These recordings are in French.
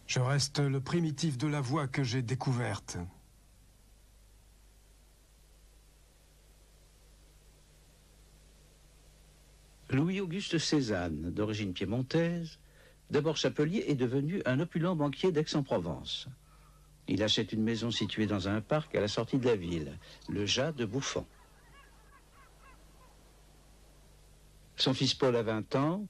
Je reste le primitif de la voix que j'ai découverte. Louis-Auguste Cézanne, d'origine piémontaise, d'abord chapelier, est devenu un opulent banquier d'Aix-en-Provence. Il achète une maison située dans un parc à la sortie de la ville, le Jas de Bouffan. Son fils Paul a 20 ans.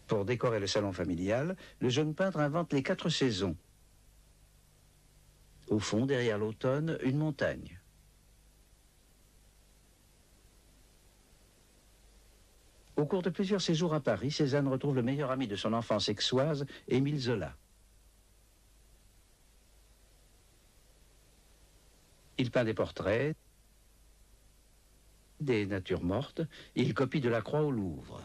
Pour décorer le salon familial, le jeune peintre invente les 4 saisons. Au fond, derrière l'automne, une montagne. Au cours de plusieurs séjours à Paris, Cézanne retrouve le meilleur ami de son enfance aixoise, Émile Zola. Il peint des portraits, des natures mortes. Il copie Delacroix au Louvre.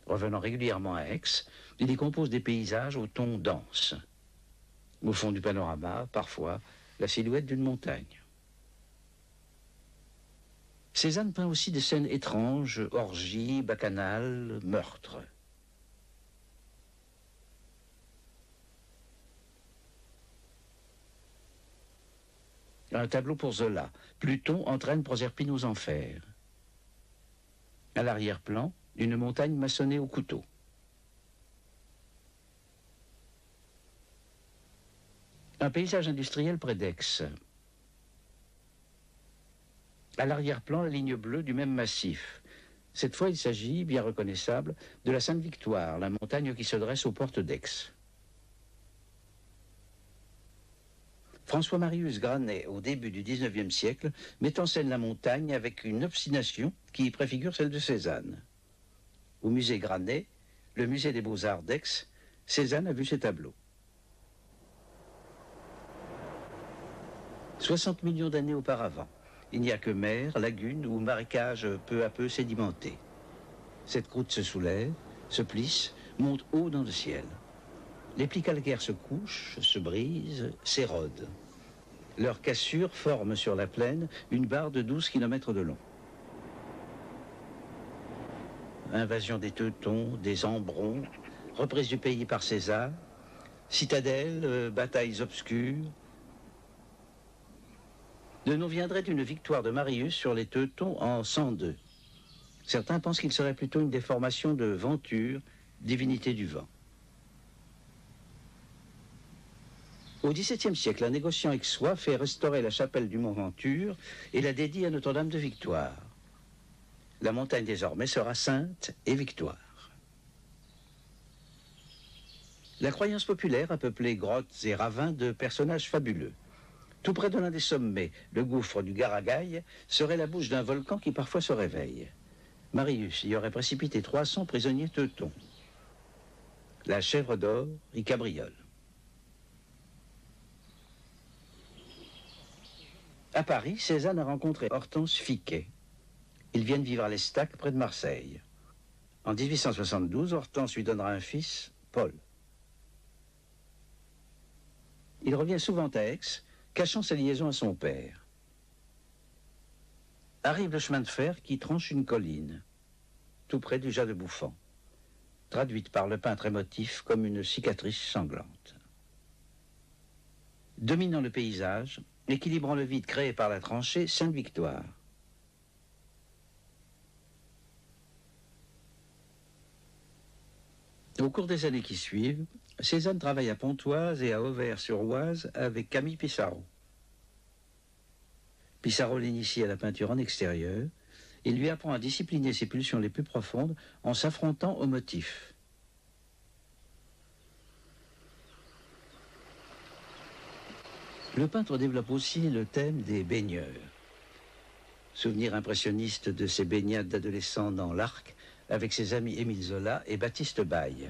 Revenant régulièrement à Aix, il y compose des paysages au ton dense. Au fond du panorama, parfois, la silhouette d'une montagne. Cézanne peint aussi des scènes étranges, orgies, bacchanales, meurtres. Un tableau pour Zola. Pluton entraîne Proserpine aux enfers. À l'arrière-plan, une montagne maçonnée au couteau. Un paysage industriel près d'Aix. À l'arrière-plan, la ligne bleue du même massif. Cette fois, il s'agit, bien reconnaissable, de la Sainte-Victoire, la montagne qui se dresse aux portes d'Aix. François Marius Granet, au début du XIXe siècle, met en scène la montagne avec une obstination qui préfigure celle de Cézanne. Au musée Granet, le musée des Beaux-Arts d'Aix, Cézanne a vu ces tableaux. 60 millions d'années auparavant, il n'y a que mer, lagune ou marécage peu à peu sédimentés. Cette croûte se soulève, se plisse, monte haut dans le ciel. Les plis calcaires se couchent, se brisent, s'érodent. Leur cassure forme sur la plaine une barre de 12 km de long. Invasion des Teutons, des Ambrons, reprise du pays par César, citadelles, batailles obscures. Le nom viendrait d'une victoire de Marius sur les Teutons en 102. Certains pensent qu'il serait plutôt une déformation de Venture, divinité du vent. Au XVIIe siècle, un négociant aixois fait restaurer la chapelle du Mont Venture et la dédie à Notre-Dame de Victoire. La montagne désormais sera sainte et victoire. La croyance populaire a peuplé grottes et ravins de personnages fabuleux. Tout près de l'un des sommets, le gouffre du Garagaï serait la bouche d'un volcan qui parfois se réveille. Marius y aurait précipité 300 prisonniers teutons. La chèvre d'or y cabriole. À Paris, Cézanne a rencontré Hortense Fiquet. Ils viennent vivre à l'Estac, près de Marseille. En 1872, Hortense lui donnera un fils, Paul. Il revient souvent à Aix, cachant sa liaison à son père. Arrive le chemin de fer qui tranche une colline, tout près du Jas de Bouffan, traduite par le peintre émotif comme une cicatrice sanglante. Dominant le paysage, équilibrant le vide créé par la tranchée, Sainte-Victoire. Au cours des années qui suivent, Cézanne travaille à Pontoise et à Auvers-sur-Oise avec Camille Pissarro. Pissarro l'initie à la peinture en extérieur. Il lui apprend à discipliner ses pulsions les plus profondes en s'affrontant aux motifs. Le peintre développe aussi le thème des baigneurs. Souvenir impressionniste de ses baignades d'adolescent dans l'Arc avec ses amis Émile Zola et Baptiste Baille.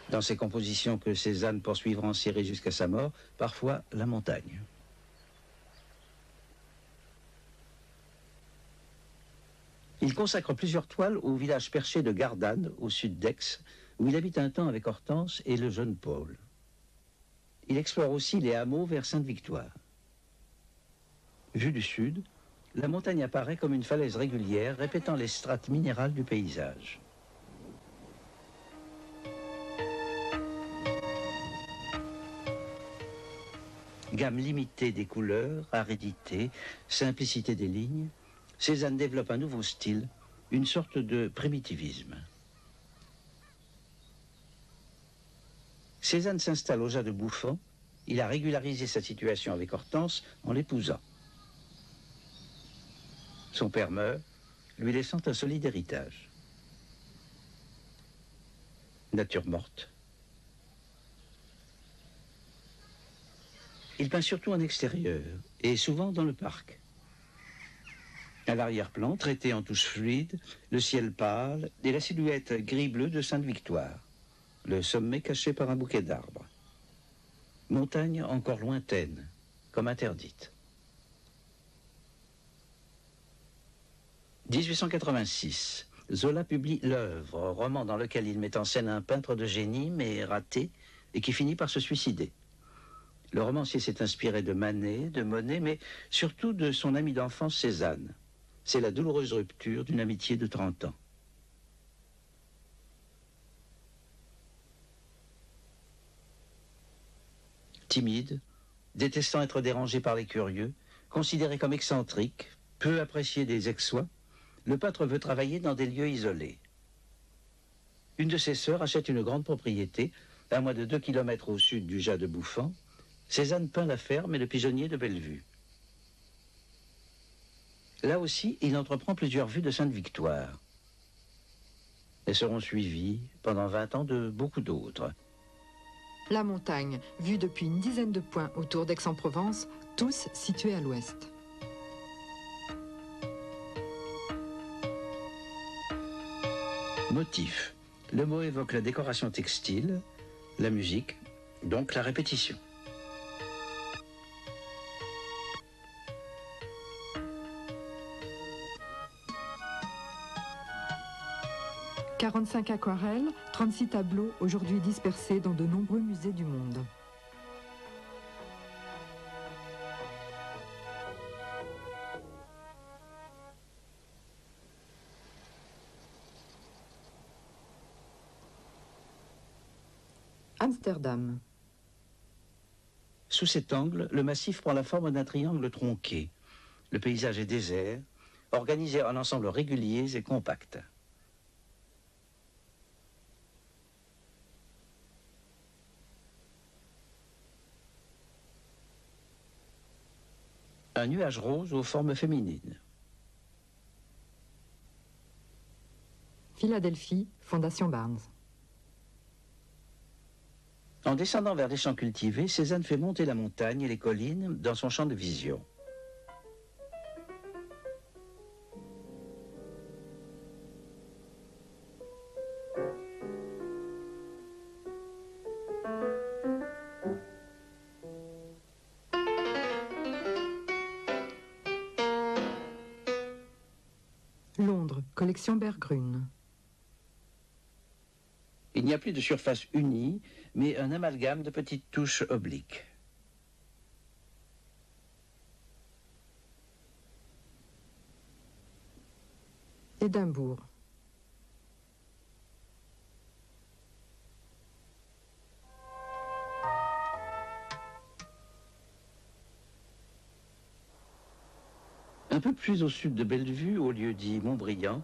Dans ses compositions que Cézanne poursuivra en série jusqu'à sa mort, parfois la montagne. Il consacre plusieurs toiles au village perché de Gardanne, au sud d'Aix, où il habite un temps avec Hortense et le jeune Paul. Il explore aussi les hameaux vers Sainte-Victoire. Vu du sud, la montagne apparaît comme une falaise régulière répétant les strates minérales du paysage. Gamme limitée des couleurs, aridité, simplicité des lignes, Cézanne développe un nouveau style, une sorte de primitivisme. Cézanne s'installe au Jas de Bouffan. Il a régularisé sa situation avec Hortense en l'épousant. Son père meurt, lui laissant un solide héritage. Nature morte. Il peint surtout en extérieur, et souvent dans le parc. À l'arrière-plan, traité en touches fluides, le ciel pâle et la silhouette gris-bleu de Sainte-Victoire, le sommet caché par un bouquet d'arbres. Montagne encore lointaine, comme interdite. 1886, Zola publie L'œuvre, roman dans lequel il met en scène un peintre de génie, mais raté, et qui finit par se suicider. Le romancier s'est inspiré de Manet, de Monet, mais surtout de son ami d'enfance Cézanne. C'est la douloureuse rupture d'une amitié de 30 ans. Timide, détestant être dérangé par les curieux, considéré comme excentrique, peu apprécié des ex-sois, le peintre veut travailler dans des lieux isolés. Une de ses sœurs achète une grande propriété, à moins de 2 kilomètres au sud du Jas de Bouffan. Cézanne peint la ferme et le pigeonnier de Bellevue. Là aussi, il entreprend plusieurs vues de Sainte-Victoire. Elles seront suivies pendant 20 ans de beaucoup d'autres. La montagne, vue depuis une dizaine de points autour d'Aix-en-Provence, tous situés à l'ouest. Motif. Le mot évoque la décoration textile, la musique, donc la répétition. 45 aquarelles, 36 tableaux aujourd'hui dispersés dans de nombreux musées du monde. Amsterdam. Sous cet angle, le massif prend la forme d'un triangle tronqué. Le paysage est désert, organisé en ensembles réguliers et compacts. Un nuage rose aux formes féminines. Philadelphie, Fondation Barnes. En descendant vers les champs cultivés, Cézanne fait monter la montagne et les collines dans son champ de vision. Londres, collection Berggruen. Il n'y a plus de surface unie, mais un amalgame de petites touches obliques. Édimbourg. Un peu plus au sud de Bellevue, au lieu dit Montbriand,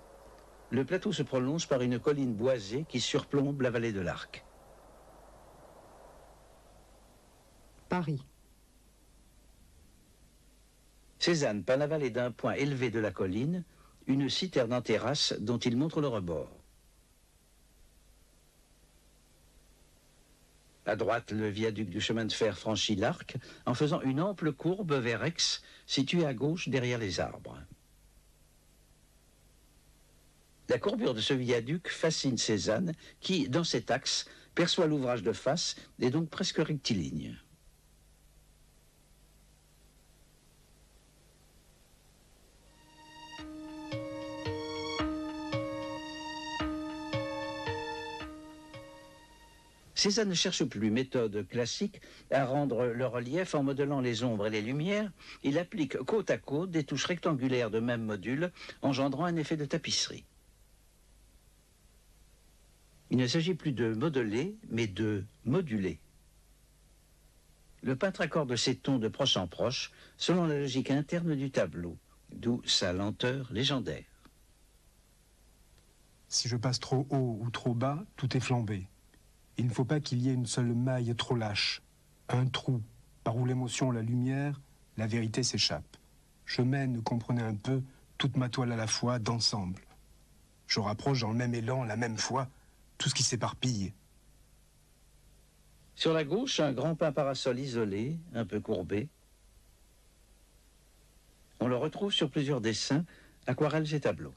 le plateau se prolonge par une colline boisée qui surplombe la vallée de l'Arc. Paris. Cézanne peint la vallée d'un point élevé de la colline, une citerne en terrasse dont il montre le rebord. À droite, le viaduc du chemin de fer franchit l'Arc en faisant une ample courbe vers Aix, située à gauche derrière les arbres. La courbure de ce viaduc fascine Cézanne qui, dans cet axe, perçoit l'ouvrage de face et donc presque rectiligne. Cézanne ne cherche plus, méthode classique, à rendre le relief en modelant les ombres et les lumières. Il applique côte à côte des touches rectangulaires de même module, engendrant un effet de tapisserie. Il ne s'agit plus de modeler, mais de moduler. Le peintre accorde ses tons de proche en proche, selon la logique interne du tableau, d'où sa lenteur légendaire. Si je passe trop haut ou trop bas, tout est flambé. Il ne faut pas qu'il y ait une seule maille trop lâche, un trou, par où l'émotion, la lumière, la vérité s'échappe. Je mène, comprenez un peu, toute ma toile à la fois, d'ensemble. Je rapproche dans le même élan, la même fois, tout ce qui s'éparpille. Sur la gauche, un grand pin parasol isolé, un peu courbé. On le retrouve sur plusieurs dessins, aquarelles et tableaux.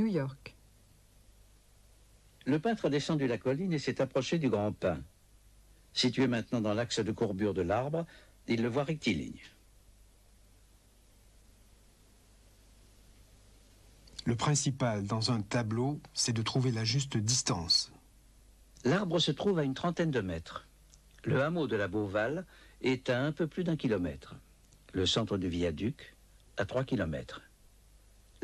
New York. Le peintre a descendu la colline et s'est approché du grand pin. Situé maintenant dans l'axe de courbure de l'arbre, il le voit rectiligne. Le principal dans un tableau, c'est de trouver la juste distance. L'arbre se trouve à une trentaine de mètres. Le hameau de la Beauval est à un peu plus d'1 kilomètre. Le centre du viaduc à 3 kilomètres.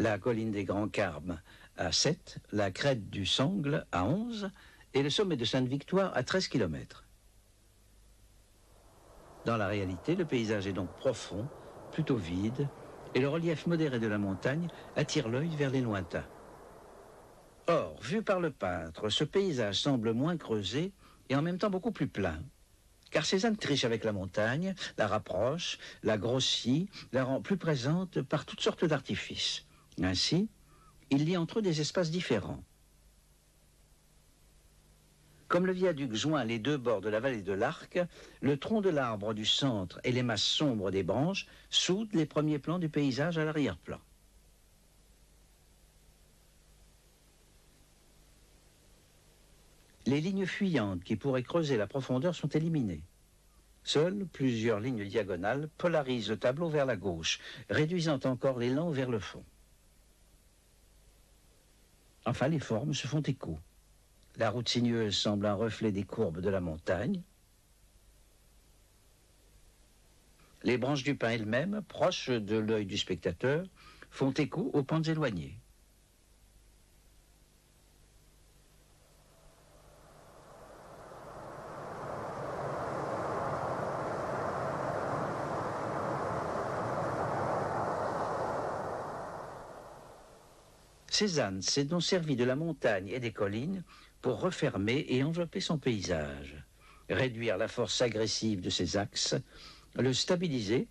La colline des Grands Carmes à 7, la crête du Sangle à 11 et le sommet de Sainte-Victoire à 13 kilomètres. Dans la réalité, le paysage est donc profond, plutôt vide, et le relief modéré de la montagne attire l'œil vers les lointains. Or, vu par le peintre, ce paysage semble moins creusé et en même temps beaucoup plus plein. Car Cézanne triche avec la montagne, la rapproche, la grossit, la rend plus présente par toutes sortes d'artifices. Ainsi, il lie entre eux des espaces différents. Comme le viaduc joint les deux bords de la vallée de l'Arc, le tronc de l'arbre du centre et les masses sombres des branches soudent les premiers plans du paysage à l'arrière-plan. Les lignes fuyantes qui pourraient creuser la profondeur sont éliminées. Seules plusieurs lignes diagonales polarisent le tableau vers la gauche, réduisant encore l'élan vers le fond. Enfin, les formes se font écho. La route sinueuse semble un reflet des courbes de la montagne. Les branches du pin elles-mêmes, proches de l'œil du spectateur, font écho aux pentes éloignées. Cézanne s'est donc servi de la montagne et des collines pour refermer et envelopper son paysage, réduire la force agressive de ses axes, le stabiliser,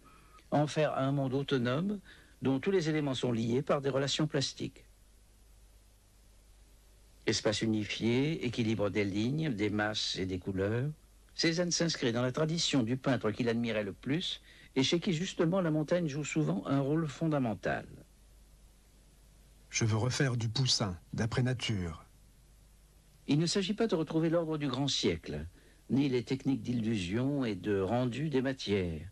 en faire un monde autonome dont tous les éléments sont liés par des relations plastiques. Espace unifié, équilibre des lignes, des masses et des couleurs, Cézanne s'inscrit dans la tradition du peintre qu'il admirait le plus et chez qui justement la montagne joue souvent un rôle fondamental. Je veux refaire du Poussin, d'après nature. Il ne s'agit pas de retrouver l'ordre du grand siècle, ni les techniques d'illusion et de rendu des matières,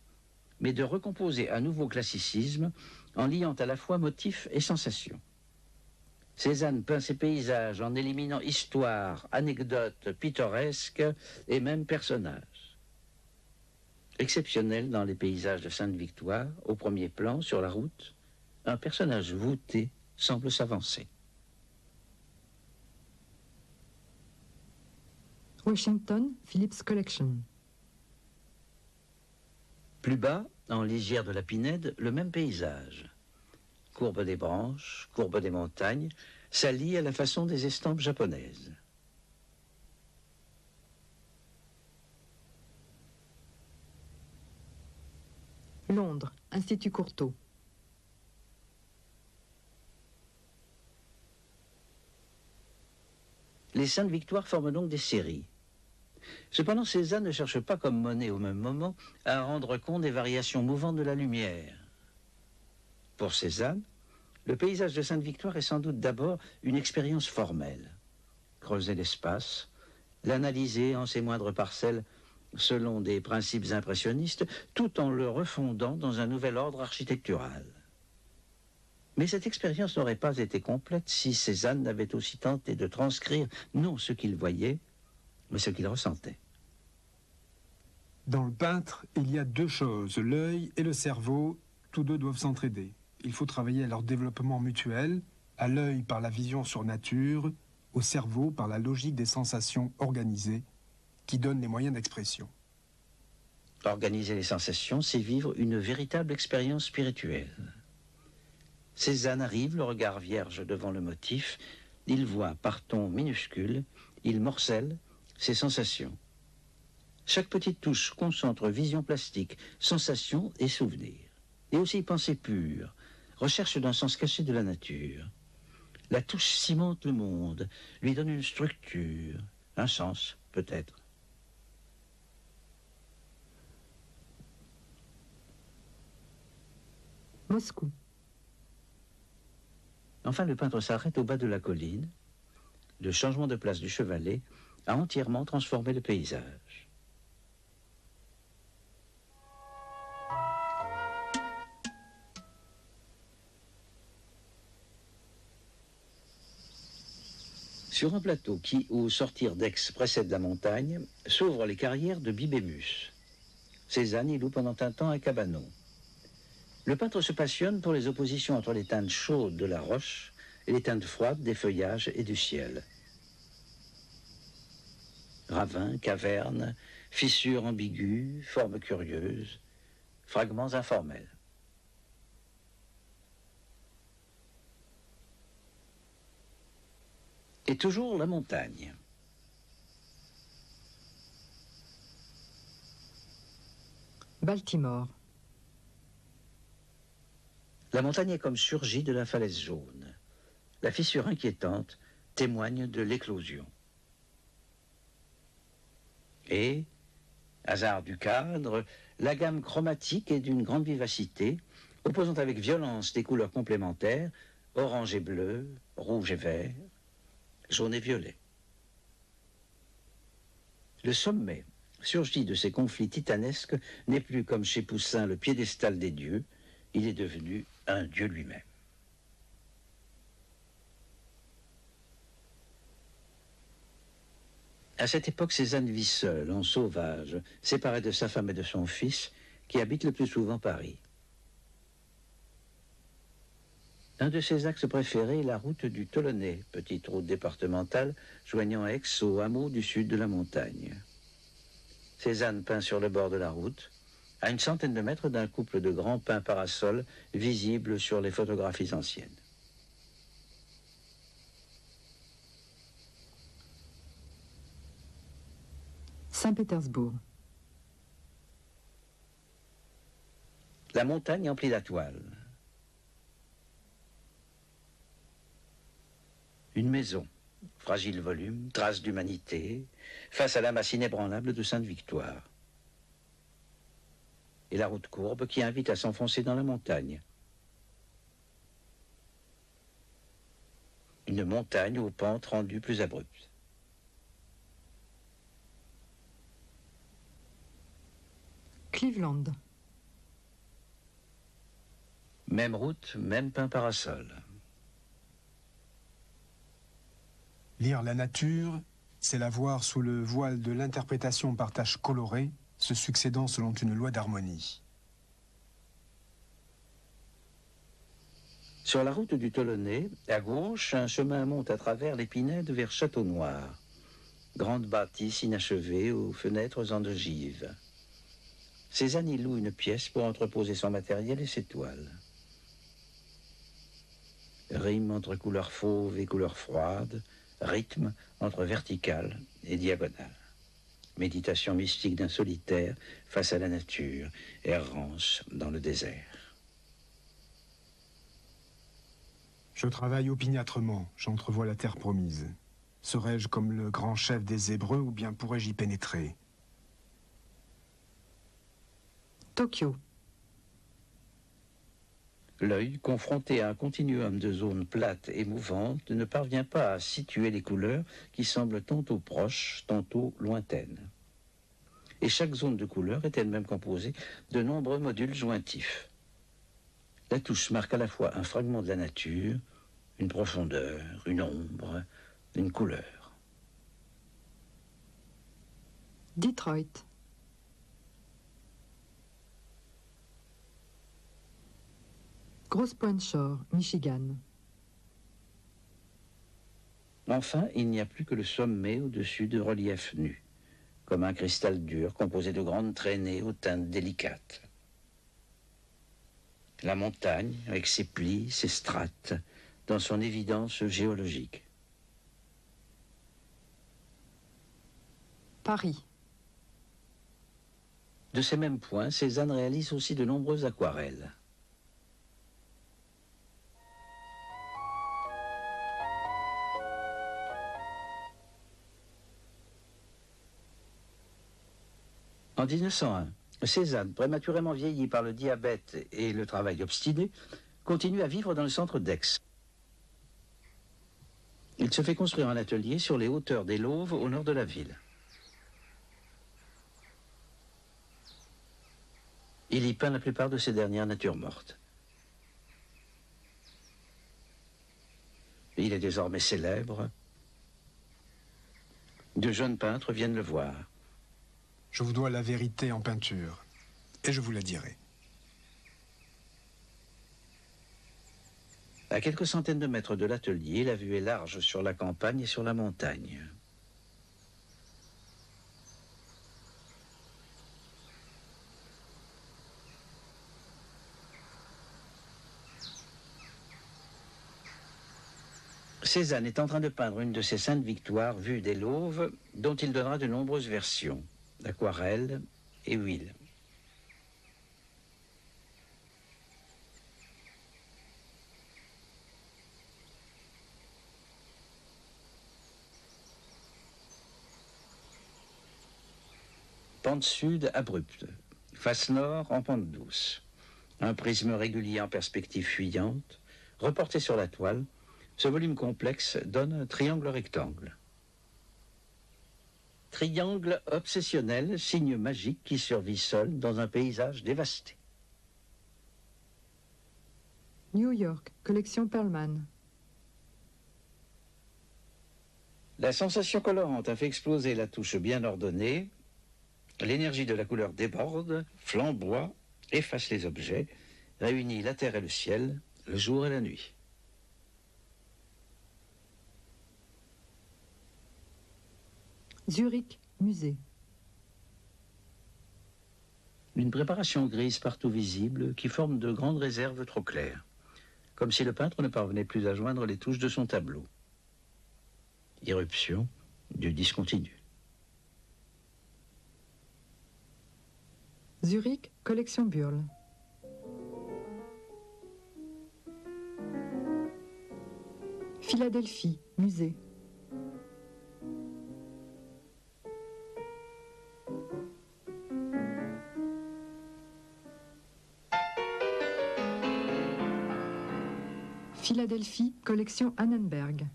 mais de recomposer un nouveau classicisme en liant à la fois motifs et sensations. Cézanne peint ses paysages en éliminant histoire, anecdotes pittoresques et même personnages. Exceptionnel dans les paysages de Sainte-Victoire, au premier plan, sur la route, un personnage voûté semble s'avancer. Washington, Phillips Collection. Plus bas, en lisière de la Pinède, le même paysage. Courbe des branches, courbe des montagnes, s'allient à la façon des estampes japonaises. Londres, Institut Courtauld. Les Sainte-Victoire forment donc des séries. Cependant, Cézanne ne cherche pas, comme Monet au même moment, à rendre compte des variations mouvantes de la lumière. Pour Cézanne, le paysage de Sainte-Victoire est sans doute d'abord une expérience formelle. Creuser l'espace, l'analyser en ses moindres parcelles selon des principes impressionnistes, tout en le refondant dans un nouvel ordre architectural. Mais cette expérience n'aurait pas été complète si Cézanne n'avait aussi tenté de transcrire non ce qu'il voyait, mais ce qu'il ressentait. Dans le peintre, il y a deux choses, l'œil et le cerveau, tous deux doivent s'entraider. Il faut travailler à leur développement mutuel, à l'œil par la vision sur nature, au cerveau par la logique des sensations organisées, qui donnent les moyens d'expression. Organiser les sensations, c'est vivre une véritable expérience spirituelle. Cézanne arrive, le regard vierge devant le motif, il voit par tons minuscules, il morcelle ses sensations. Chaque petite touche concentre vision plastique, sensations et souvenirs. Et aussi pensée pure, recherche d'un sens caché de la nature. La touche cimente le monde, lui donne une structure, un sens peut-être. Moscou. Enfin, le peintre s'arrête au bas de la colline. Le changement de place du chevalet a entièrement transformé le paysage. Sur un plateau qui, au sortir d'Aix, précède la montagne, s'ouvrent les carrières de Bibémus. Cézanne y loue pendant un temps un cabanon. Le peintre se passionne pour les oppositions entre les teintes chaudes de la roche et les teintes froides des feuillages et du ciel. Ravins, cavernes, fissures ambiguës, formes curieuses, fragments informels. Et toujours la montagne. Baltimore. La montagne est comme surgie de la falaise jaune. La fissure inquiétante témoigne de l'éclosion. Et, hasard du cadre, la gamme chromatique est d'une grande vivacité, opposant avec violence des couleurs complémentaires, orange et bleu, rouge et vert, jaune et violet. Le sommet, surgi de ces conflits titanesques, n'est plus comme chez Poussin le piédestal des dieux, il est devenu un dieu lui-même. À cette époque, Cézanne vit seul, en sauvage, séparé de sa femme et de son fils, qui habitent le plus souvent Paris. Un de ses axes préférés est la route du Tolonnais, petite route départementale joignant Aix au hameau du sud de la montagne. Cézanne peint sur le bord de la route, à une centaine de mètres d'un couple de grands pins parasols visibles sur les photographies anciennes. Saint-Pétersbourg. La montagne emplit la toile. Une maison, fragile volume, trace d'humanité, face à la masse inébranlable de Sainte-Victoire. Et la route courbe qui invite à s'enfoncer dans la montagne. Une montagne aux pentes rendues plus abruptes. Cleveland. Même route, même pin parasol. Lire la nature, c'est la voir sous le voile de l'interprétation par taches colorées, se succédant selon une loi d'harmonie. Sur la route du Tolonnais, à gauche, un chemin monte à travers l'Épinède vers Château-Noir. Grande bâtisse inachevée aux fenêtres en ogive. Cézanne y loue une pièce pour entreposer son matériel et ses toiles. Rime entre couleurs fauves et couleurs froides, rythme entre verticale et diagonale. Méditation mystique d'un solitaire face à la nature, errance dans le désert. Je travaille opiniâtrement, j'entrevois la terre promise. Serais-je comme le grand chef des Hébreux ou bien pourrais-je y pénétrer? Tokyo. L'œil, confronté à un continuum de zones plates et mouvantes, ne parvient pas à situer les couleurs qui semblent tantôt proches, tantôt lointaines. Et chaque zone de couleur est elle-même composée de nombreux modules jointifs. La touche marque à la fois un fragment de la nature, une profondeur, une ombre, une couleur. Detroit. Grosse Point Shore, Michigan. Enfin, il n'y a plus que le sommet au-dessus de reliefs nus, comme un cristal dur composé de grandes traînées aux teintes délicates. La montagne, avec ses plis, ses strates, dans son évidence géologique. Paris. De ces mêmes points, Cézanne réalise aussi de nombreuses aquarelles. En 1901, Cézanne, prématurément vieilli par le diabète et le travail obstiné, continue à vivre dans le centre d'Aix. Il se fait construire un atelier sur les hauteurs des Lauves au nord de la ville. Il y peint la plupart de ses dernières natures mortes. Il est désormais célèbre. De jeunes peintres viennent le voir. Je vous dois la vérité en peinture, et je vous la dirai. À quelques centaines de mètres de l'atelier, la vue est large sur la campagne et sur la montagne. Cézanne est en train de peindre une de ces saintes victoires vues des Lauves, dont il donnera de nombreuses versions, aquarelle et huile. Pente sud abrupte, face nord en pente douce. Un prisme régulier en perspective fuyante, reporté sur la toile, ce volume complexe donne un triangle rectangle. Triangle obsessionnel, signe magique qui survit seul dans un paysage dévasté. New York, collection Perlman. La sensation colorante a fait exploser la touche bien ordonnée. L'énergie de la couleur déborde, flamboie, efface les objets, réunit la terre et le ciel, le jour et la nuit. Zurich, musée. Une préparation grise partout visible qui forme de grandes réserves trop claires, comme si le peintre ne parvenait plus à joindre les touches de son tableau. Irruption du discontinu. Zurich, collection Burle. Philadelphie, musée. Philadelphie, collection Annenberg.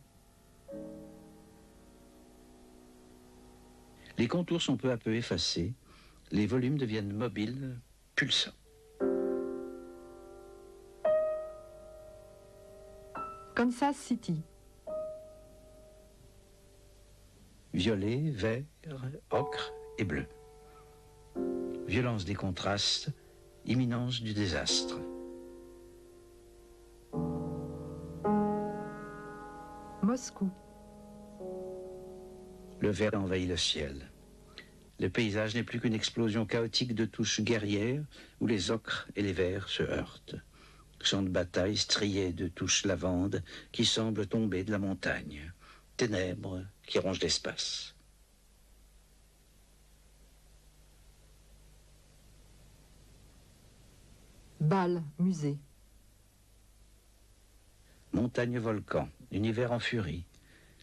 Les contours sont peu à peu effacés, les volumes deviennent mobiles, pulsants. Kansas City. Violet, vert, ocre et bleu. Violence des contrastes, imminence du désastre. Moscou. Le vert envahit le ciel. Le paysage n'est plus qu'une explosion chaotique de touches guerrières où les ocres et les verts se heurtent. Champ de bataille strié de touches lavandes qui semblent tomber de la montagne. Ténèbres qui rongent l'espace. Bâle, musée. Montagne-volcan, univers en furie.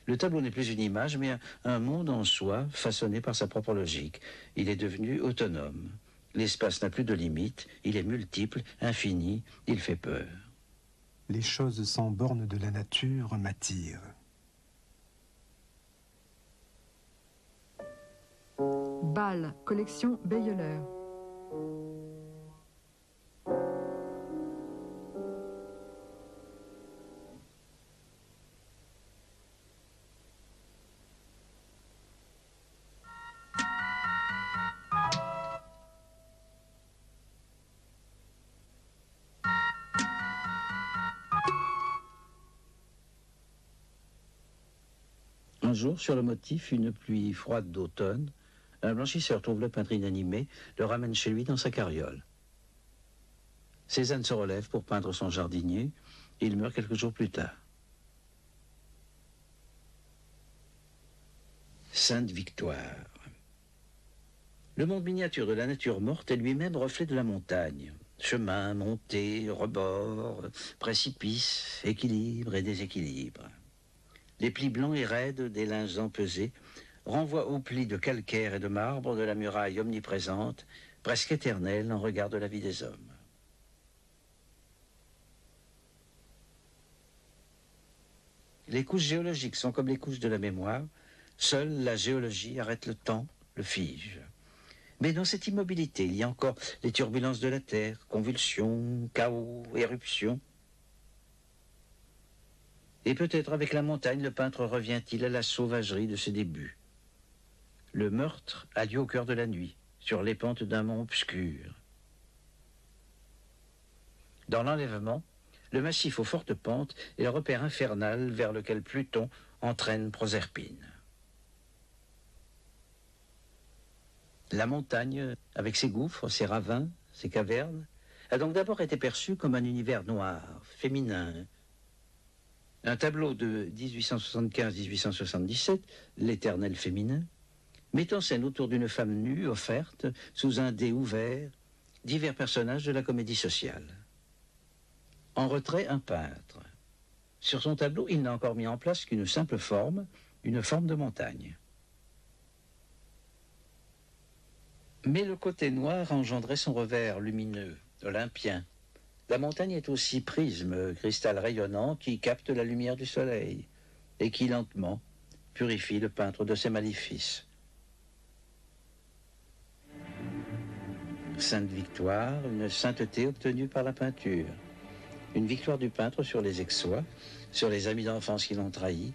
Le tableau n'est plus une image, mais un monde en soi, façonné par sa propre logique. Il est devenu autonome. L'espace n'a plus de limites, il est multiple, infini, il fait peur. Les choses sans bornes de la nature m'attirent. Bâle, collection Beyeler. jour, sur le motif, une pluie froide d'automne, un blanchisseur trouve le peintre inanimé, le ramène chez lui dans sa carriole. Cézanne se relève pour peindre son jardinier, et il meurt quelques jours plus tard. Sainte Victoire. Le monde miniature de la nature morte est lui-même reflet de la montagne. Chemin, montée, rebord, précipice, équilibre et déséquilibre. Les plis blancs et raides des linges empesés renvoient aux plis de calcaire et de marbre de la muraille omniprésente, presque éternelle en regard de la vie des hommes. Les couches géologiques sont comme les couches de la mémoire. Seule la géologie arrête le temps, le fige. Mais dans cette immobilité, il y a encore les turbulences de la terre, convulsions, chaos, éruptions. Et peut-être avec la montagne, le peintre revient-il à la sauvagerie de ses débuts. Le meurtre a lieu au cœur de la nuit, sur les pentes d'un mont obscur. Dans l'enlèvement, le massif aux fortes pentes est le repère infernal vers lequel Pluton entraîne Proserpine. La montagne, avec ses gouffres, ses ravins, ses cavernes, a donc d'abord été perçue comme un univers noir, féminin. Un tableau de 1875-1877, L'Éternel féminin, met en scène autour d'une femme nue, offerte, sous un dais ouvert, divers personnages de la comédie sociale. En retrait, un peintre. Sur son tableau, il n'a encore mis en place qu'une simple forme, une forme de montagne. Mais le côté noir engendrait son revers lumineux, olympien. La montagne est aussi prisme, cristal rayonnant qui capte la lumière du soleil et qui lentement purifie le peintre de ses maléfices. Sainte Victoire, une sainteté obtenue par la peinture. Une victoire du peintre sur les ex-sois, sur les amis d'enfance qui l'ont trahi,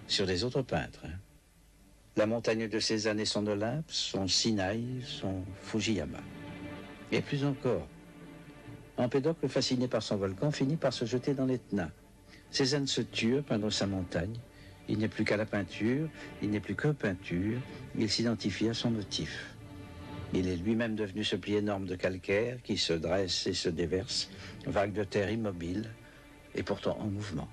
sur les autres peintres. La montagne de Cézanne et son Olympe, son Sinaï, son Fujiyama. Et plus encore, Empédocle, fasciné par son volcan, finit par se jeter dans l'Etna. Cézanne se tue pendant sa montagne. Il n'est plus qu'à la peinture, il n'est plus que peinture, il s'identifie à son motif. Il est lui-même devenu ce pli énorme de calcaire qui se dresse et se déverse, vague de terre immobile et pourtant en mouvement.